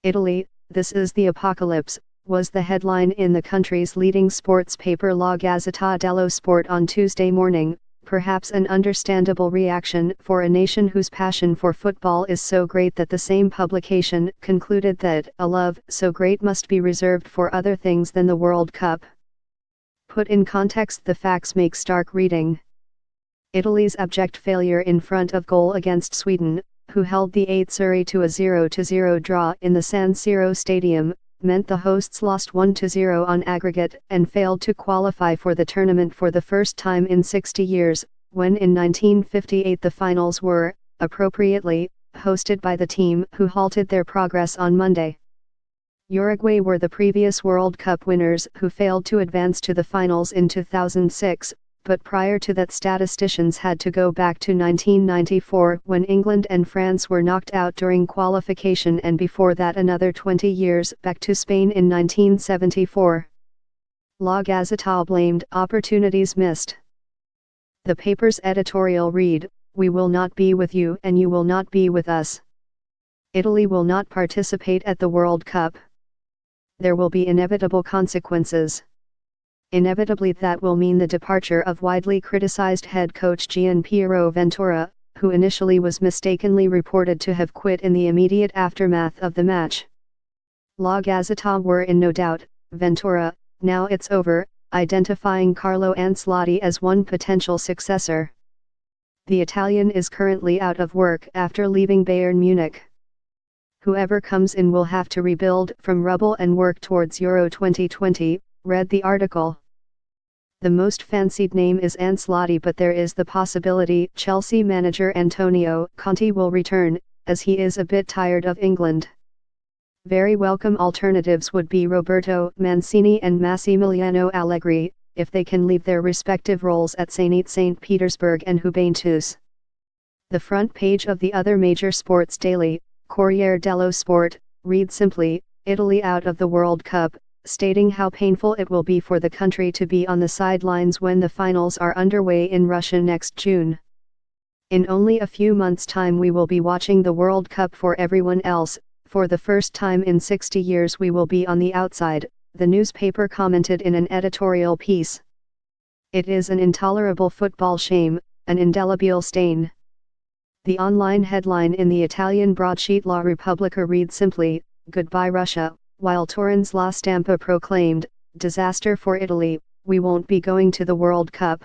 Italy, this is the apocalypse, was the headline in the country's leading sports paper La Gazzetta dello Sport on Tuesday morning, perhaps an understandable reaction for a nation whose passion for football is so great that the same publication concluded that a love so great must be reserved for other things than the World Cup. Put in context, the facts make stark reading. Italy's abject failure in front of goal against Sweden, who held the Azzurri to a 0-0 draw in the San Siro stadium, meant the hosts lost 1-0 on aggregate and failed to qualify for the tournament for the first time in 60 years, when in 1958 the finals were, appropriately, hosted by the team who halted their progress on Monday. Uruguay were the previous World Cup winners who failed to advance to the finals in 2006, but prior to that statisticians had to go back to 1994 when England and France were knocked out during qualification, and before that another 20 years back to Spain in 1974. La Gazzetta blamed opportunities missed. The paper's editorial read, "We will not be with you and you will not be with us. Italy will not participate at the World Cup. There will be inevitable consequences. Inevitably that will mean the departure of widely criticized head coach Gianpiero Ventura, who initially was mistakenly reported to have quit in the immediate aftermath of the match." La Gazzetta were in no doubt, Ventura, now it's over, identifying Carlo Ancelotti as one potential successor. The Italian is currently out of work after leaving Bayern Munich. Whoever comes in will have to rebuild from rubble and work towards Euro 2020, read the article. The most fancied name is Ancelotti, but there is the possibility Chelsea manager Antonio Conte will return, as he is a bit tired of England. Very welcome alternatives would be Roberto Mancini and Massimiliano Allegri, if they can leave their respective roles at St. Petersburg and Juventus. The front page of the other major sports daily, Corriere dello Sport, reads simply, "Italy out of the World Cup," stating how painful it will be for the country to be on the sidelines when the finals are underway in Russia next June. "In only a few months' time we will be watching the World Cup for everyone else. For the first time in 60 years we will be on the outside," the newspaper commented in an editorial piece. "It is an intolerable football shame, an indelible stain." The online headline in the Italian broadsheet La Repubblica reads simply, "Goodbye Russia," while Torrens La Stampa proclaimed, "Disaster for Italy, we won't be going to the World Cup."